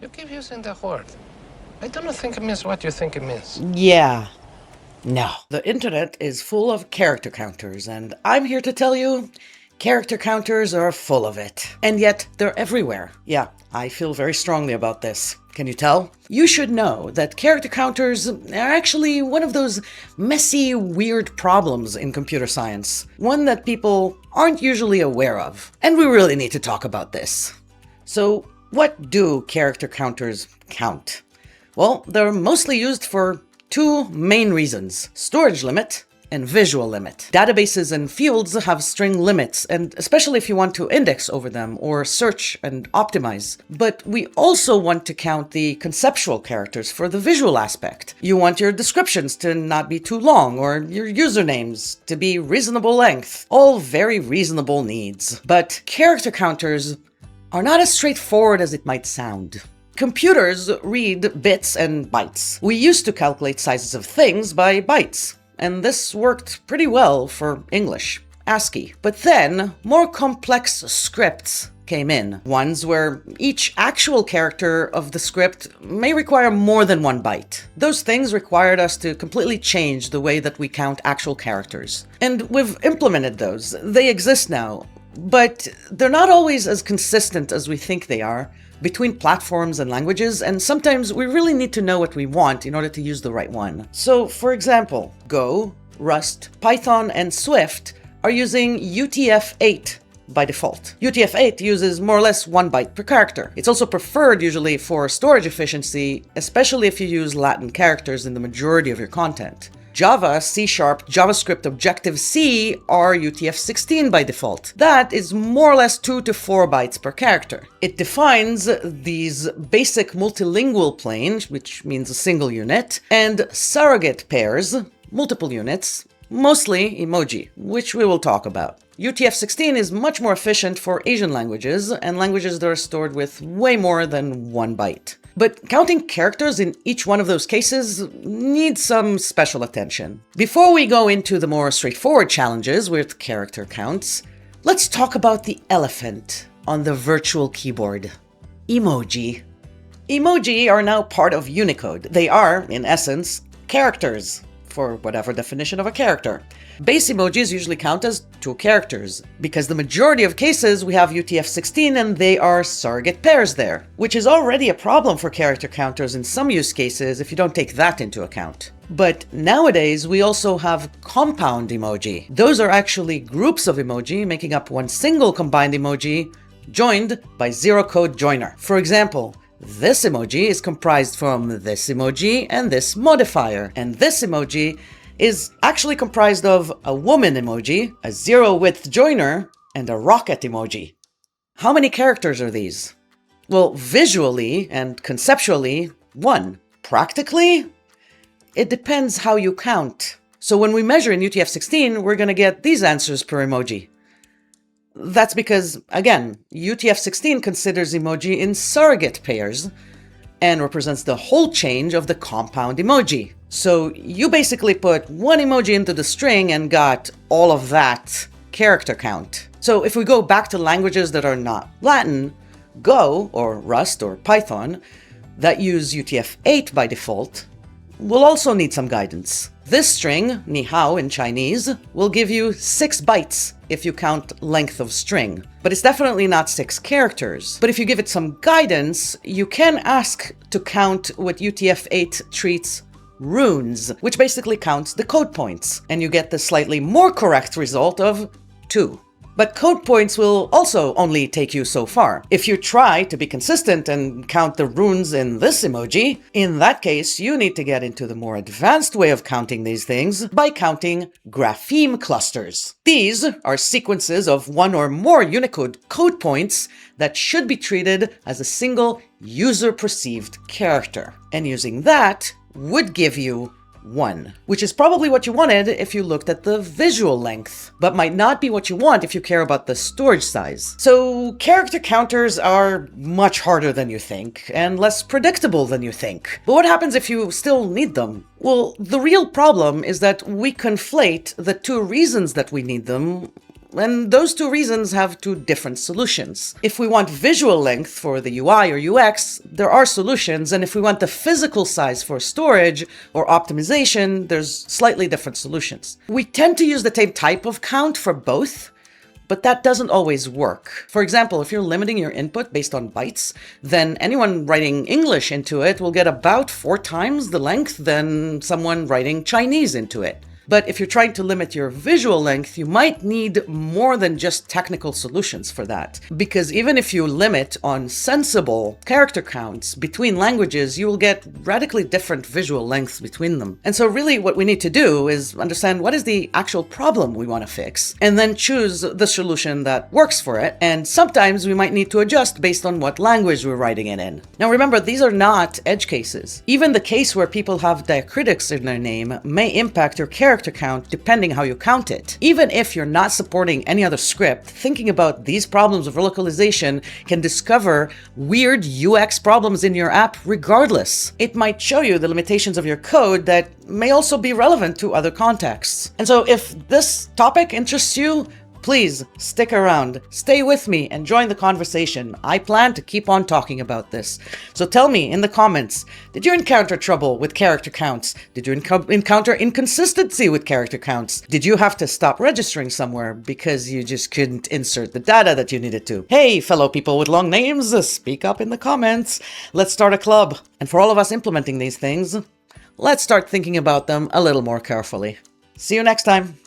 You keep using the word. I don't think it means what you think it means. Yeah. No. The internet is full of character counters, and I'm here to tell you, character counters are full of it. And yet, they're everywhere. Yeah, I feel very strongly about this. Can you tell? You should know that character counters are actually one of those messy, weird problems in computer science. One that people aren't usually aware of. And we really need to talk about this. So, what do character counters count? Well, they're mostly used for two main reasons: storage limit and visual limit. Databases and fields have string limits, and especially if you want to index over them or search and optimize. But we also want to count the conceptual characters for the visual aspect. You want your descriptions to not be too long, or your usernames to be reasonable length. All very reasonable needs. But character counters are not as straightforward as it might sound. Computers read bits and bytes. We used to calculate sizes of things by bytes, and this worked pretty well for English, ASCII. But then, more complex scripts came in, ones where each actual character of the script may require more than one byte. Those things required us to completely change the way that we count actual characters. And we've implemented those. They exist now, but they're not always as consistent as we think they are between platforms and languages, and sometimes we really need to know what we want in order to use the right one. So, for example, Go, Rust, Python, and Swift are using UTF-8 by default. UTF-8 uses more or less 1 byte per character. It's also preferred usually for storage efficiency, especially if you use Latin characters in the majority of your content. Java, C#, JavaScript, Objective-C are UTF-16 by default. That is more or less 2 to 4 bytes per character. It defines these basic multilingual planes, which means a single unit, and surrogate pairs, multiple units, mostly emoji, which we will talk about. UTF-16 is much more efficient for Asian languages and languages that are stored with way more than 1 byte. But counting characters in each one of those cases needs some special attention. Before we go into the more straightforward challenges with character counts, let's talk about the elephant on the virtual keyboard: emoji. Emoji are now part of Unicode. They are, in essence, characters, for whatever definition of a character. Base emojis usually count as 2 characters, because the majority of cases we have UTF-16 and they are surrogate pairs there, which is already a problem for character counters in some use cases if you don't take that into account. But nowadays we also have compound emoji. Those are actually groups of emoji making up one single combined emoji joined by zero-code joiner. For example, this emoji is comprised from this emoji and this modifier, and this emoji is actually comprised of a woman emoji, a zero-width joiner, and a rocket emoji. How many characters are these? Well, visually and conceptually, 1. Practically, it depends how you count. So when we measure in UTF-16, we're going to get these answers per emoji. That's because, again, UTF-16 considers emoji in surrogate pairs and represents the whole change of the compound emoji. So you basically put one emoji into the string and got all of that character count. So if we go back to languages that are not Latin, Go, or Rust, or Python, that use UTF-8 by default, will also need some guidance. This string, ni hao in Chinese, will give you 6 bytes if you count length of string. But it's definitely not 6 characters. But if you give it some guidance, you can ask to count what UTF-8 treats runes, which basically counts the code points. And you get the slightly more correct result of 2. But code points will also only take you so far. If you try to be consistent and count the runes in this emoji, in that case you need to get into the more advanced way of counting these things by counting grapheme clusters. These are sequences of 1 or more Unicode code points that should be treated as a single user-perceived character. And using that would give you 1, which is probably what you wanted if you looked at the visual length, but might not be what you want if you care about the storage size. So character counters are much harder than you think, and less predictable than you think. But what happens if you still need them? Well, the real problem is that we conflate the 2 reasons that we need them And those two reasons have two different solutions. If we want visual length for the UI or UX, there are solutions, and if we want the physical size for storage or optimization, there's slightly different solutions. We tend to use the same type of count for both, but that doesn't always work. For example, if you're limiting your input based on bytes, then anyone writing English into it will get about 4 times the length than someone writing Chinese into it. But if you're trying to limit your visual length, you might need more than just technical solutions for that. Because even if you limit on sensible character counts between languages, you will get radically different visual lengths between them. And so really what we need to do is understand what is the actual problem we want to fix, and then choose the solution that works for it. And sometimes we might need to adjust based on what language we're writing it in. Now remember, these are not edge cases. Even the case where people have diacritics in their name may impact your character count depending how you count it. Even if you're not supporting any other script, thinking about these problems of localization can discover weird UX problems in your app regardless. It might show you the limitations of your code that may also be relevant to other contexts. And so if this topic interests you, please stick around, stay with me, and join the conversation. I plan to keep on talking about this. So tell me in the comments, did you encounter trouble with character counts? Did you encounter inconsistency with character counts? Did you have to stop registering somewhere because you just couldn't insert the data that you needed to? Hey, fellow people with long names, speak up in the comments. Let's start a club. And for all of us implementing these things, let's start thinking about them a little more carefully. See you next time.